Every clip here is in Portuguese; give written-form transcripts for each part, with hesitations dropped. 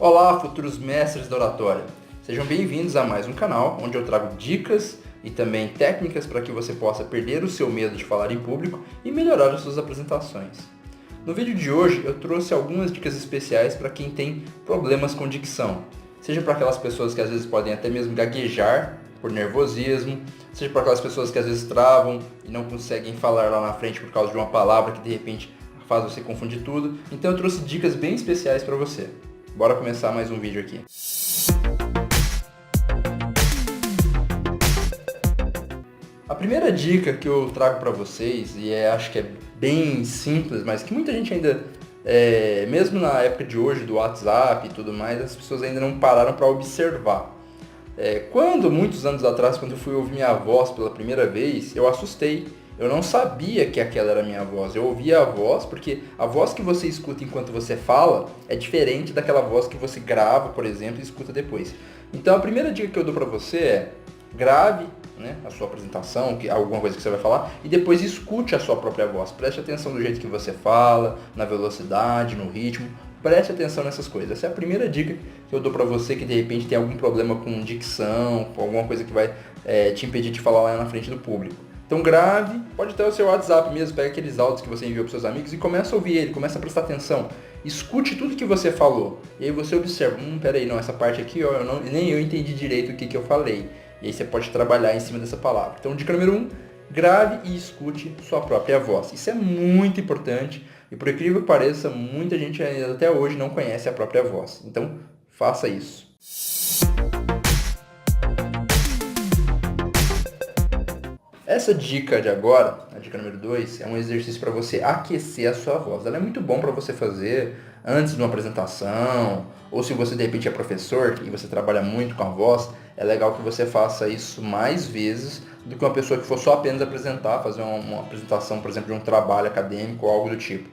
Olá, futuros mestres da oratória. Sejam bem-vindos a mais um canal onde eu trago dicas e também técnicas para que você possa perder o seu medo de falar em público e melhorar as suas apresentações. No vídeo de hoje eu trouxe algumas dicas especiais para quem tem problemas com dicção, seja para aquelas pessoas que às vezes podem até mesmo gaguejar por nervosismo, seja para aquelas pessoas que às vezes travam e não conseguem falar lá na frente por causa de uma palavra que de repente faz você confundir tudo. Então eu trouxe dicas bem especiais para você. Bora começar mais um vídeo aqui. A primeira dica que eu trago para vocês, e acho que é bem simples, mas que muita gente ainda, mesmo na época de hoje do WhatsApp e tudo mais, as pessoas ainda não pararam para observar. Muitos anos atrás, quando eu fui ouvir minha voz pela primeira vez, eu assustei. Eu não sabia que aquela era a minha voz. Eu ouvia a voz, porque a voz que você escuta enquanto você fala é diferente daquela voz que você grava, por exemplo, e escuta depois. Então a primeira dica que eu dou pra você é grave, né, a sua apresentação, alguma coisa que você vai falar, e depois escute a sua própria voz. Preste atenção no jeito que você fala, na velocidade, no ritmo. Preste atenção nessas coisas. Essa é a primeira dica que eu dou pra você que de repente tem algum problema com dicção, com alguma coisa que vai te impedir de falar lá na frente do público. Então grave, pode ter o seu WhatsApp mesmo, pega aqueles áudios que você enviou para seus amigos e começa a ouvir ele, começa a prestar atenção. Escute tudo que você falou. E aí você observa, peraí, não, essa parte aqui, ó, nem eu entendi direito o que eu falei. E aí você pode trabalhar em cima dessa palavra. Então dica número 1, grave e escute sua própria voz. Isso é muito importante e por incrível que pareça, muita gente ainda até hoje não conhece a própria voz. Então faça isso. Essa dica de agora, a dica número 2, é um exercício para você aquecer a sua voz. Ela é muito bom para você fazer antes de uma apresentação, ou se você de repente é professor e você trabalha muito com a voz, é legal que você faça isso mais vezes do que uma pessoa que for só apenas apresentar, fazer uma apresentação, por exemplo, de um trabalho acadêmico ou algo do tipo.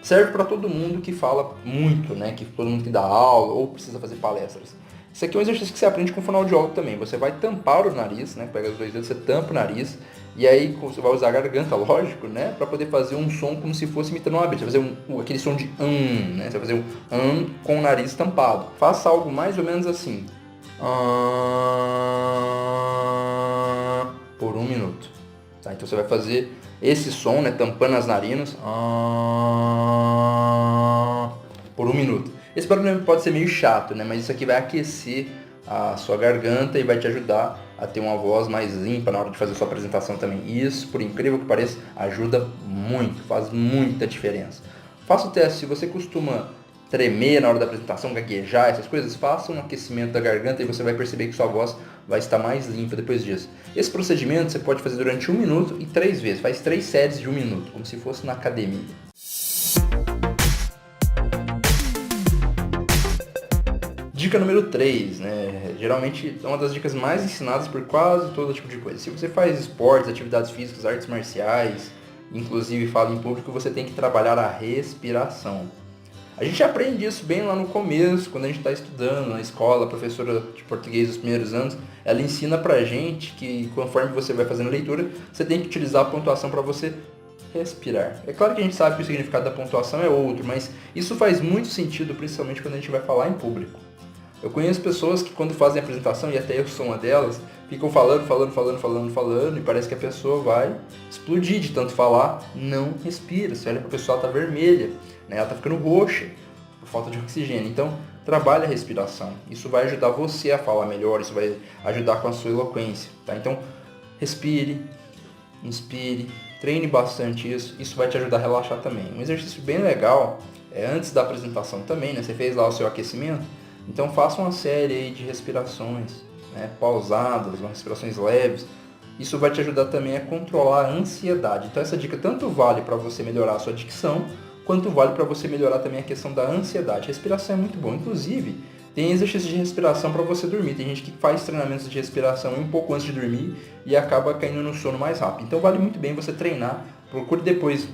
Serve para todo mundo que fala muito, né? Que todo mundo que dá aula ou precisa fazer palestras. Isso aqui é um exercício que você aprende com fonoaudiólogo também. Você vai tampar o nariz, né? Pega os dois dedos, você tampa o nariz. E aí você vai usar a garganta, lógico, né? Para poder fazer um som como se fosse imitando uma abelha. Você vai fazer aquele som de né? Você vai fazer um com o nariz tampado. Faça algo mais ou menos assim. Por 1 minuto. Tá? Então você vai fazer esse som, né? Tampando as narinas. Por 1 minuto. Esse barulho pode ser meio chato, né? Mas isso aqui vai aquecer a sua garganta e vai te ajudar a ter uma voz mais limpa na hora de fazer a sua apresentação também. E isso, por incrível que pareça, ajuda muito, faz muita diferença. Faça o teste, se você costuma tremer na hora da apresentação, gaguejar, essas coisas, faça um aquecimento da garganta e você vai perceber que sua voz vai estar mais limpa depois disso. Esse procedimento você pode fazer durante 1 minuto e 3 vezes, faz 3 séries de 1 minuto, como se fosse na academia. Dica número 3, né? Geralmente é uma das dicas mais ensinadas por quase todo tipo de coisa. Se você faz esportes, atividades físicas, artes marciais, inclusive fala em público, você tem que trabalhar a respiração. A gente aprende isso bem lá no começo, quando a gente está estudando na escola, a professora de português dos primeiros anos, ela ensina pra gente que conforme você vai fazendo leitura, você tem que utilizar a pontuação para você respirar. É claro que a gente sabe que o significado da pontuação é outro, mas isso faz muito sentido, principalmente quando a gente vai falar em público. Eu conheço pessoas que quando fazem a apresentação, e até eu sou uma delas, ficam falando, e parece que a pessoa vai explodir de tanto falar, não respira. Você olha pra pessoa, ela tá vermelha, né? Ela tá ficando roxa, por falta de oxigênio. Então, trabalhe a respiração. Isso vai ajudar você a falar melhor, isso vai ajudar com a sua eloquência, tá? Então, respire, inspire, treine bastante isso vai te ajudar a relaxar também. Um exercício bem legal é antes da apresentação também, né? Você fez lá o seu aquecimento, então faça uma série aí de respirações, né, pausadas, respirações leves. Isso vai te ajudar também a controlar a ansiedade. Então essa dica tanto vale para você melhorar a sua dicção, quanto vale para você melhorar também a questão da ansiedade. Respiração é muito bom. Inclusive, tem exercícios de respiração para você dormir. Tem gente que faz treinamentos de respiração um pouco antes de dormir e acaba caindo no sono mais rápido. Então vale muito bem você treinar. Procure depois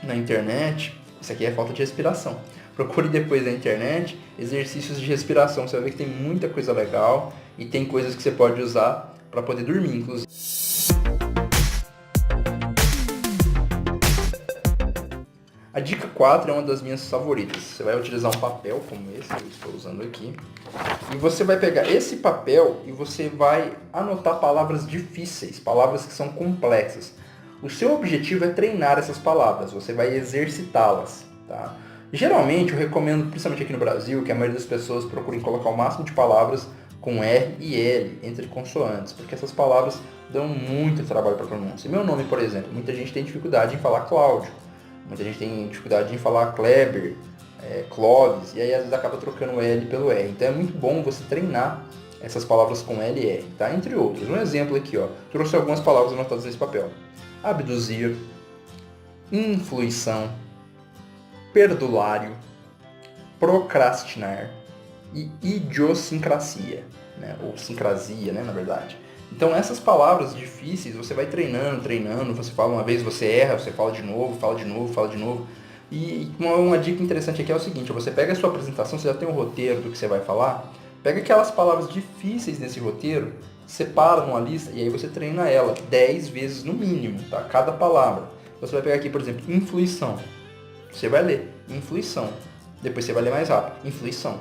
na internet. Isso aqui é falta de respiração. Procure depois na internet exercícios de respiração. Você vai ver que tem muita coisa legal e tem coisas que você pode usar para poder dormir, inclusive. A dica 4 é uma das minhas favoritas. Você vai utilizar um papel como esse que eu estou usando aqui. E você vai pegar esse papel e você vai anotar palavras difíceis, palavras que são complexas. O seu objetivo é treinar essas palavras, você vai exercitá-las, tá? Geralmente eu recomendo, principalmente aqui no Brasil, que a maioria das pessoas procurem colocar o máximo de palavras com R e L entre consoantes, porque essas palavras dão muito trabalho para a pronúncia. Meu nome, por exemplo, muita gente tem dificuldade em falar Cláudio, muita gente tem dificuldade em falar Kleber, Clóvis, e aí às vezes acaba trocando o L pelo R. Então é muito bom você treinar essas palavras com L e R, tá? Entre outros. Um exemplo aqui, ó. Trouxe algumas palavras anotadas nesse papel. Abduzir, influição, perdulário, procrastinar e idiosincrasia, né? Ou sincrasia, né, na verdade. Então essas palavras difíceis você vai treinando, você fala uma vez, você erra, você fala de novo, fala de novo, fala de novo. E uma dica interessante aqui é o seguinte, você pega a sua apresentação, você já tem um roteiro do que você vai falar, pega aquelas palavras difíceis nesse roteiro, separa numa lista e aí você treina ela 10 vezes no mínimo, tá? Cada palavra. Você vai pegar aqui, por exemplo, influição. Você vai ler influição. Depois você vai ler mais rápido, influição.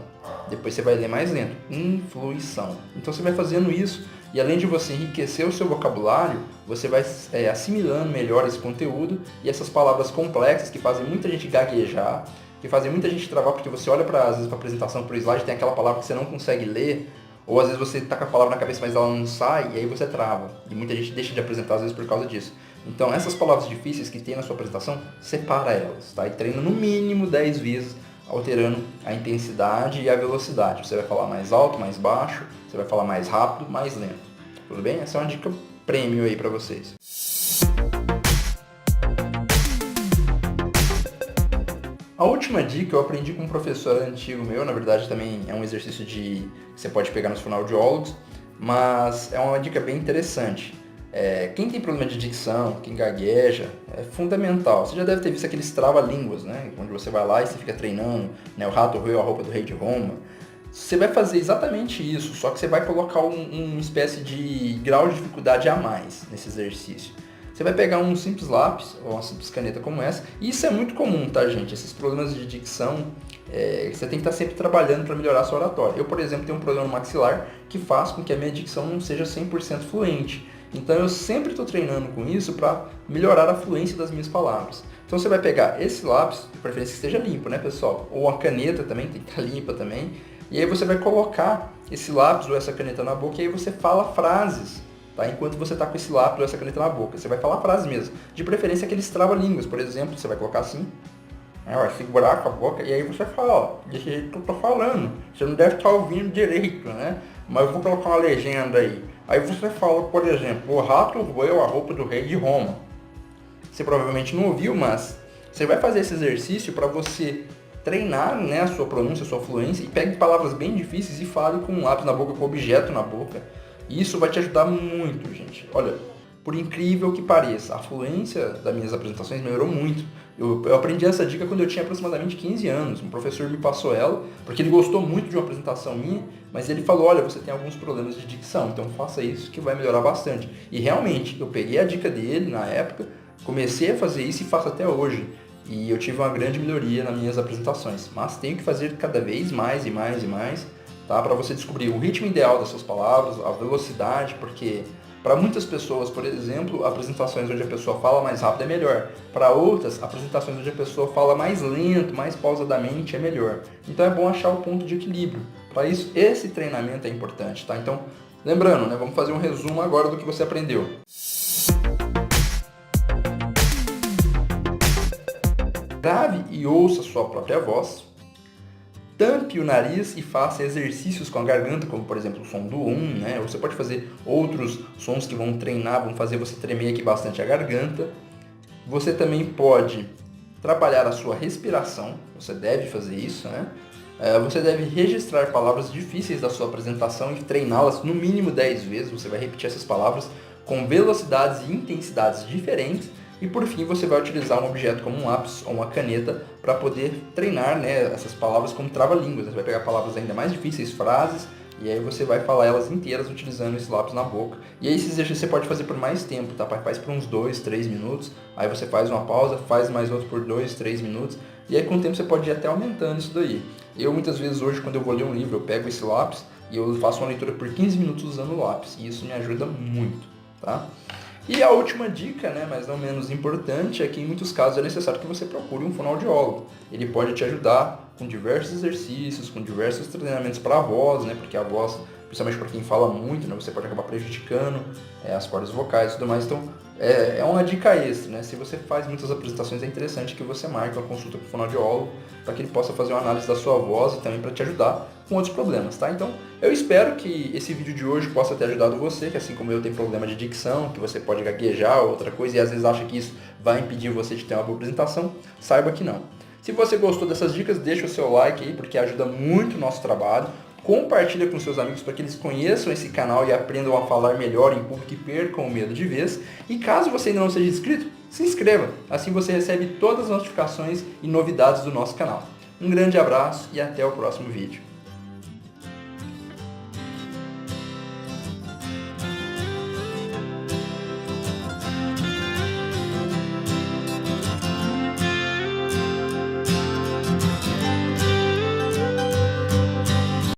Depois você vai ler mais lento, influição. Então você vai fazendo isso e além de você enriquecer o seu vocabulário, você vai assimilando melhor esse conteúdo e essas palavras complexas que fazem muita gente gaguejar, que fazem muita gente travar, porque você olha às vezes para a apresentação, para o slide, tem aquela palavra que você não consegue ler, ou às vezes você está com a palavra na cabeça, mas ela não sai, e aí você trava. E muita gente deixa de apresentar às vezes por causa disso. Então essas palavras difíceis que tem na sua apresentação, separa elas, tá? E treina no mínimo 10 vezes, alterando a intensidade e a velocidade. Você vai falar mais alto, mais baixo, você vai falar mais rápido, mais lento. Tudo bem? Essa é uma dica prêmio aí para vocês. A última dica eu aprendi com um professor antigo meu, na verdade também é um exercício que você pode pegar nos fonoaudiólogos, mas é uma dica bem interessante. Quem tem problema de dicção, quem gagueja, é fundamental. Você já deve ter visto aqueles trava-línguas, né? Onde você vai lá e você fica treinando, né? O rato roeu a roupa do rei de Roma. Você vai fazer exatamente isso, só que você vai colocar uma espécie de grau de dificuldade a mais nesse exercício. Você vai pegar um simples lápis ou uma simples caneta como essa, e isso é muito comum, tá, gente? Esses problemas de dicção, você tem que estar sempre trabalhando para melhorar a sua oratória. Eu, por exemplo, tenho um problema no maxilar que faz com que a minha dicção não seja 100% fluente. Então eu sempre estou treinando com isso para melhorar a fluência das minhas palavras. Então você vai pegar esse lápis, de preferência que esteja limpo, né, pessoal? Ou a caneta também, tem que estar limpa também. E aí você vai colocar esse lápis ou essa caneta na boca e aí você fala frases, tá? Enquanto você está com esse lápis ou essa caneta na boca. Você vai falar frases mesmo. De preferência aqueles trava-línguas, por exemplo, você vai colocar assim, vai segurar com a boca e aí você fala, ó, desse jeito que eu tô falando. Você não deve estar ouvindo direito, né? Mas eu vou colocar uma legenda aí. Aí você fala, por exemplo, o rato roeu a roupa do rei de Roma. Você provavelmente não ouviu, mas você vai fazer esse exercício para você treinar, né, a sua pronúncia, a sua fluência, e pegue palavras bem difíceis e fale com um lápis na boca, com um objeto na boca. E isso vai te ajudar muito, gente. Olha, por incrível que pareça, a fluência das minhas apresentações melhorou muito. Eu aprendi essa dica quando eu tinha aproximadamente 15 anos. Um professor me passou ela, porque ele gostou muito de uma apresentação minha, mas ele falou, olha, você tem alguns problemas de dicção, então faça isso que vai melhorar bastante. E realmente, eu peguei a dica dele na época, comecei a fazer isso e faço até hoje. E eu tive uma grande melhoria nas minhas apresentações. Mas tenho que fazer cada vez mais e mais e mais, tá? Para você descobrir o ritmo ideal das suas palavras, a velocidade, porque para muitas pessoas, por exemplo, apresentações onde a pessoa fala mais rápido é melhor. Para outras, apresentações onde a pessoa fala mais lento, mais pausadamente é melhor. Então é bom achar o ponto de equilíbrio. Para isso, esse treinamento é importante, tá? Então, lembrando, né, vamos fazer um resumo agora do que você aprendeu. Grave e ouça sua própria voz. Tampe o nariz e faça exercícios com a garganta, como por exemplo o som do né? Ou você pode fazer outros sons que vão treinar, vão fazer você tremer aqui bastante a garganta. Você também pode trabalhar a sua respiração, você deve fazer isso, né? Você deve registrar palavras difíceis da sua apresentação e treiná-las no mínimo 10 vezes. Você vai repetir essas palavras com velocidades e intensidades diferentes. E por fim, você vai utilizar um objeto como um lápis ou uma caneta para poder treinar, né, essas palavras como trava-línguas. Você vai pegar palavras ainda mais difíceis, frases, E aí você vai falar elas inteiras utilizando esse lápis na boca. E aí esse exercício você pode fazer por mais tempo, tá? Faz por uns 2, 3 minutos. Aí você faz uma pausa, faz mais outro por 2, 3 minutos. E aí com o tempo você pode ir até aumentando isso daí. Eu muitas vezes hoje quando eu vou ler um livro, eu pego esse lápis e eu faço uma leitura por 15 minutos usando o lápis. E isso me ajuda muito, tá? E a última dica, né, mas não menos importante, é que em muitos casos é necessário que você procure um fonoaudiólogo. Ele pode te ajudar com diversos exercícios, com diversos treinamentos para a voz, né, porque a voz, principalmente para quem fala muito, né, você pode acabar prejudicando as cordas vocais e tudo mais. Então, é uma dica extra, né? Se você faz muitas apresentações, é interessante que você marque uma consulta com o fonoaudiólogo para que ele possa fazer uma análise da sua voz e também para te ajudar com outros problemas, tá? Então, eu espero que esse vídeo de hoje possa ter ajudado você, que assim como eu tenho problema de dicção, que você pode gaguejar ou outra coisa e às vezes acha que isso vai impedir você de ter uma boa apresentação, saiba que não. Se você gostou dessas dicas, deixa o seu like aí, porque ajuda muito o nosso trabalho. Compartilha com seus amigos para que eles conheçam esse canal e aprendam a falar melhor em público e percam o medo de vez. E caso você ainda não seja inscrito, se inscreva. Assim você recebe todas as notificações e novidades do nosso canal. Um grande abraço e até o próximo vídeo.